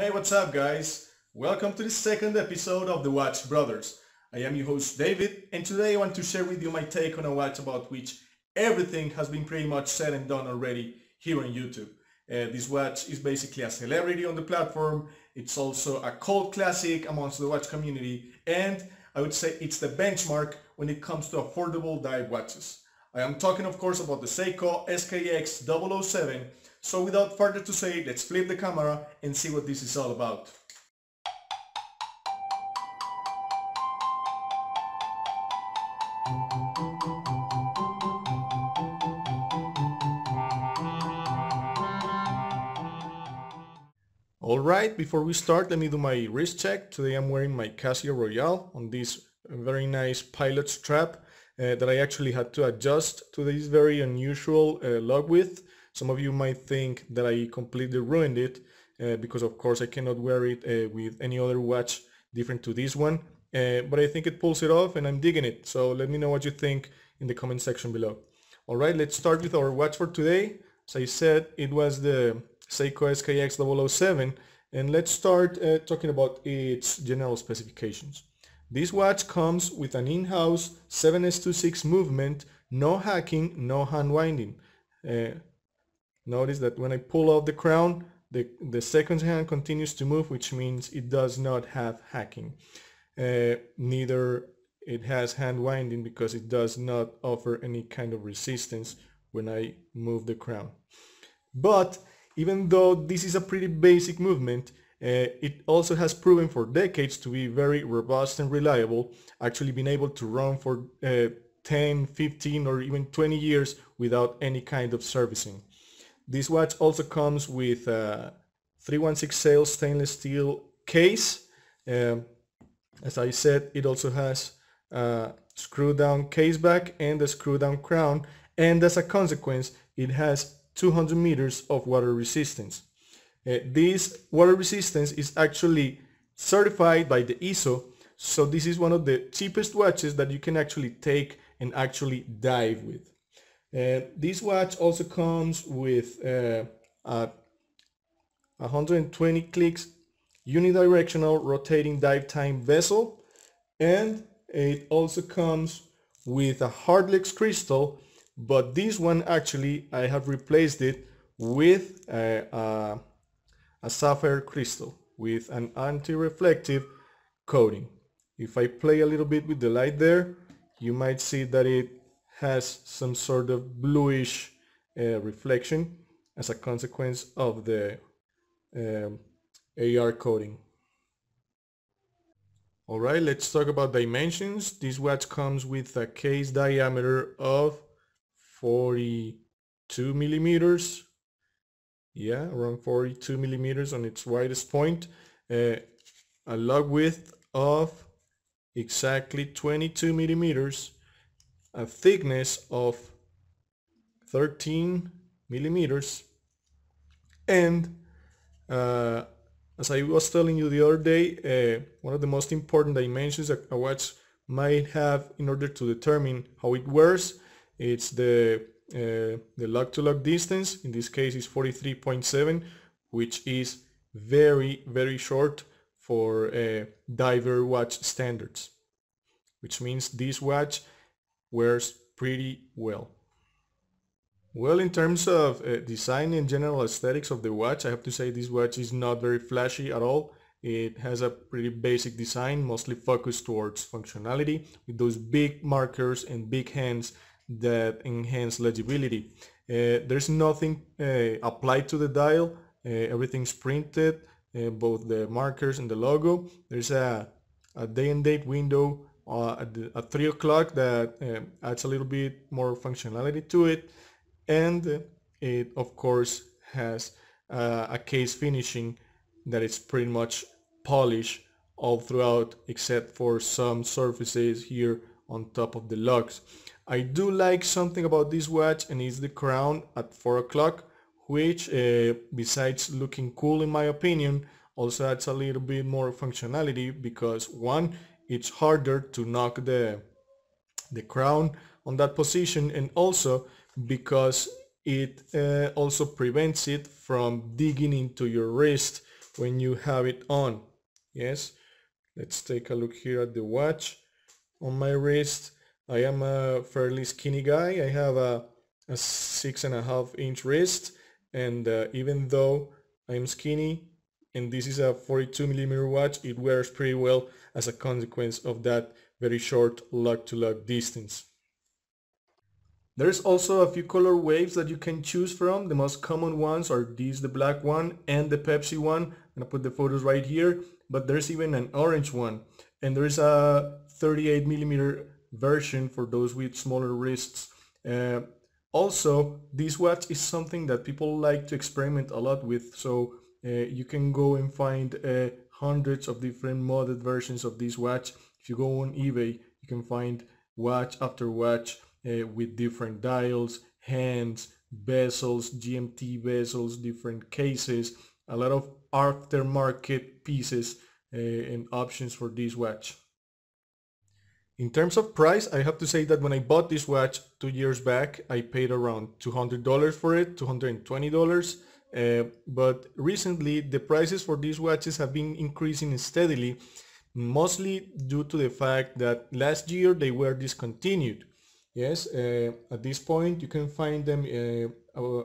Hey, what's up guys? Welcome to the second episode of the Watch Brothers. I am your host David, and today I want to share with you my take on a watch about which everything has been pretty much said and done already here on YouTube. This watch is basically a celebrity on the platform. It's also a cult classic amongst the watch community, and I would say it's the benchmark when it comes to affordable dive watches. I am talking of course about the Seiko SKX007. So without further to say, let's flip the camera and see what this is all about. Alright, before we start, let me do my wrist check. Today I'm wearing my Casio Royale on this very nice pilot strap that I actually had to adjust to this very unusual lug width. Some of you might think that I completely ruined it because of course I cannot wear it with any other watch different to this one, but I think it pulls it off and I'm digging it. So let me know what you think in the comment section below. Alright, let's start with our watch for today. As I said, it was the Seiko SKX007, and let's start talking about its general specifications. This watch comes with an in-house 7S26 movement, no hacking, no hand winding. Notice that when I pull off the crown, the second hand continues to move, which means it does not have hacking. Neither it has hand winding because it does not offer any kind of resistance when I move the crown. But even though this is a pretty basic movement, it also has proven for decades to be very robust and reliable, actually been able to run for 10, 15 or even 20 years without any kind of servicing. This watch also comes with a 316 sales stainless steel case. As I said, it also has a screw down case back and a screw down crown, and as a consequence it has 200 meters of water resistance. This water resistance is actually certified by the ISO, so this is one of the cheapest watches that you can actually take and actually dive with. This watch also comes with a 120 clicks unidirectional rotating dive time bezel, and it also comes with a hardlex crystal, but this one actually I have replaced it with a sapphire crystal with an anti-reflective coating. If I play a little bit with the light there, you might see that it has some sort of bluish reflection as a consequence of the AR coating. Alright, let's talk about dimensions. This watch comes with a case diameter of 42 millimeters. Yeah, around 42 millimeters on its widest point. A lug width of exactly 22 millimeters. A thickness of 13 millimeters, and as I was telling you the other day, one of the most important dimensions that a watch might have in order to determine how it wears, it's the lug to lug distance. In this case is 43.7, which is very short for diver watch standards, which means this watch wears pretty well. Well, in terms of design and general aesthetics of the watch, I have to say this watch is not very flashy at all. It has a pretty basic design, mostly focused towards functionality, with those big markers and big hands that enhance legibility. There's nothing applied to the dial. Everything's printed, both the markers and the logo. There's a day and date window at 3 o'clock that adds a little bit more functionality to it, and it of course has a case finishing that is pretty much polished all throughout except for some surfaces here on top of the lugs. I do like something about this watch, and it's the crown at 4 o'clock, which besides looking cool in my opinion also adds a little bit more functionality because one, it's harder to knock the crown on that position, and also because it also prevents it from digging into your wrist when you have it on. Yes, let's take a look here at the watch on my wrist. I am a fairly skinny guy. I have a 6.5 inch wrist, and even though I'm skinny and this is a 42 millimeter watch, it wears pretty well as a consequence of that very short lug to lug distance. There's also a few color waves that you can choose from. The most common ones are these, the black one and the Pepsi one. I'm gonna put the photos right here, but there's even an orange one. And there's a 38 millimeter version for those with smaller wrists. Uh, Also, this watch is something that people like to experiment a lot with, so you can go and find hundreds of different modded versions of this watch. If you go on eBay, you can find watch after watch with different dials, hands, bezels, GMT bezels, different cases, a lot of aftermarket pieces and options for this watch. In terms of price, I have to say that when I bought this watch 2 years back, I paid around $200 for it, $220. But recently, the prices for these watches have been increasing steadily, mostly due to the fact that last year they were discontinued. Yes, at this point you can find them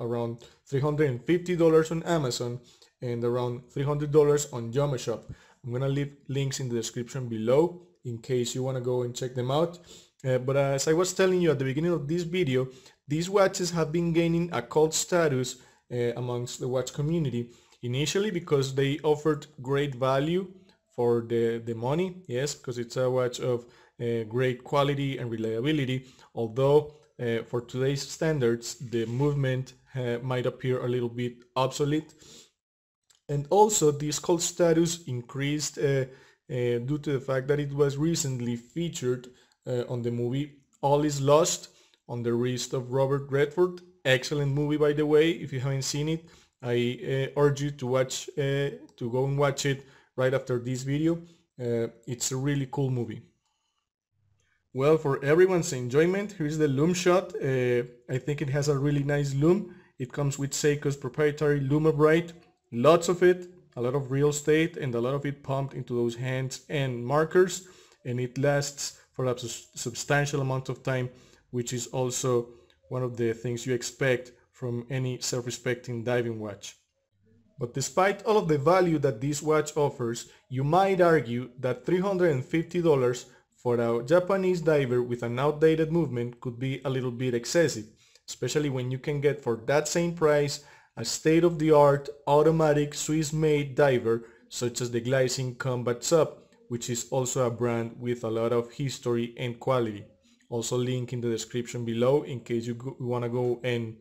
around $350 on Amazon and around $300 on Lume Shot. I'm gonna leave links in the description below in case you want to go and check them out. But as I was telling you at the beginning of this video, these watches have been gaining a cult status amongst the watch community. Initially because they offered great value for the money, yes, because it's a watch of great quality and reliability, although for today's standards the movement might appear a little bit obsolete. And also this cult status increased due to the fact that it was recently featured on the movie All Is Lost on the wrist of Robert Redford. Excellent movie, by the way. If you haven't seen it, I urge you to go and watch it right after this video. It's a really cool movie. Well, for everyone's enjoyment, here's the Lume Shot. I think it has a really nice lume. It comes with Seiko's proprietary Lume Bright. Lots of it, a lot of real estate, and a lot of it pumped into those hands and markers, and it lasts for a substantial amount of time, which is also one of the things you expect from any self-respecting diving watch. But despite all of the value that this watch offers, you might argue that $350 for a Japanese diver with an outdated movement could be a little bit excessive, especially when you can get for that same price a state-of-the-art automatic Swiss-made diver such as the Glycine Combat Sub, which is also a brand with a lot of history and quality. Also link in the description below in case you want to go and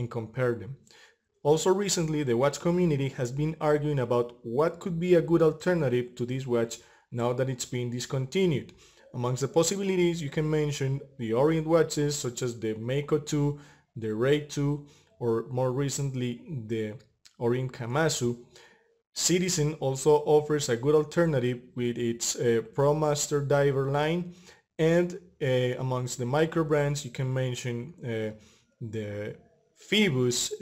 compare them. Also recently, the watch community has been arguing about what could be a good alternative to this watch now that it's been discontinued. Amongst the possibilities, you can mention the Orient watches such as the Meiko 2, the Ray 2, or more recently the Orient Kamasu. Citizen also offers a good alternative with its ProMaster Diver line, and amongst the micro brands you can mention the Phoebus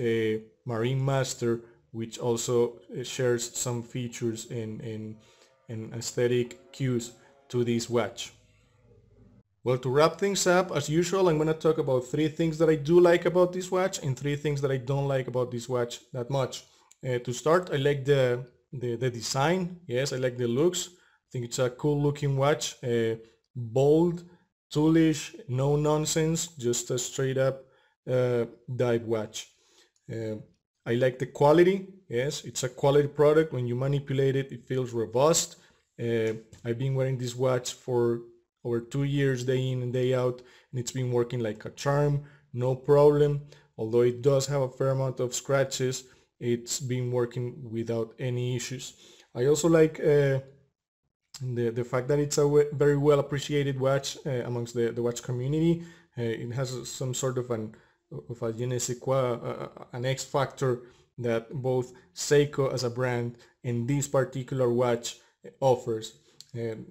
Marine Master, which also shares some features and aesthetic cues to this watch. Well, to wrap things up, as usual, I'm going to talk about 3 things that I do like about this watch and 3 things that I don't like about this watch that much. To start, I like the design. Yes, I like the looks. I think it's a cool looking watch. Bold, toolish, no nonsense, just a straight up dive watch. I like the quality. Yes, it's a quality product. When you manipulate it, it feels robust. I've been wearing this watch for over 2 years, day in and day out, and it's been working like a charm, no problem. Although it does have a fair amount of scratches, it's been working without any issues. I also like the fact that it's a very well appreciated watch amongst the watch community. It has some sort of a je ne sais quoi, an X factor that both Seiko as a brand and this particular watch offers.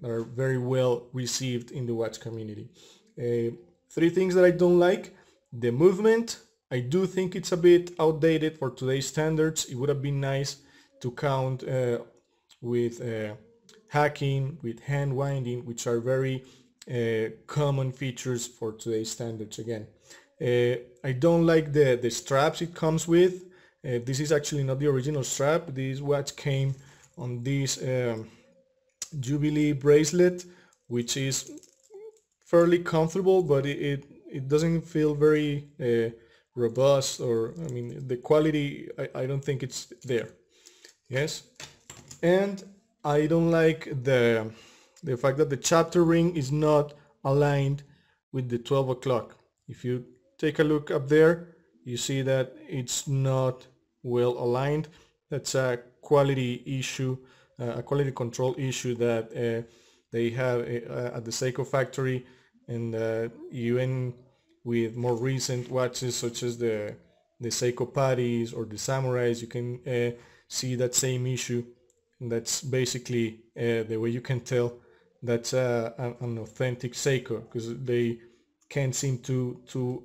Are very well received in the watch community. 3 things that I don't like. The movement. I do think it's a bit outdated for today's standards. It would have been nice to count with hacking, with hand winding, which are very common features for today's standards again. I don't like the straps it comes with. This is actually not the original strap. This watch came on this Jubilee bracelet, which is fairly comfortable, but it doesn't feel very robust, or I mean the quality, I don't think it's there. Yes, and I don't like the fact that the chapter ring is not aligned with the 12 o'clock. If you take a look up there, you see that it's not well aligned. That's a quality issue, a quality control issue that they have at the Seiko factory, and even with more recent watches such as the Seiko Patties or the Samurais, you can see that same issue. And that's basically the way you can tell that's an authentic Seiko, because they can't seem to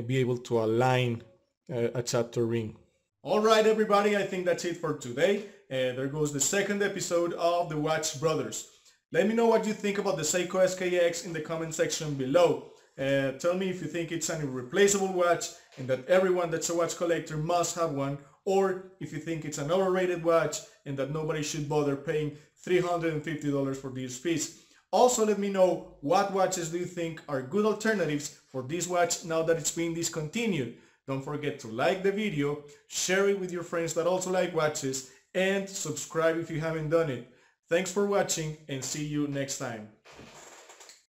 be able to align a chapter ring. Alright everybody, I think that's it for today. There goes the second episode of the Watch Brothers. Let me know what you think about the Seiko SKX in the comment section below. Tell me if you think it's an irreplaceable watch and that everyone that's a watch collector must have one, or if you think it's an overrated watch and that nobody should bother paying $350 for this piece. Also, let me know what watches do you think are good alternatives for this watch now that it's been discontinued. Don't forget to like the video, share it with your friends that also like watches, and subscribe if you haven't done it. Thanks for watching, and see you next time.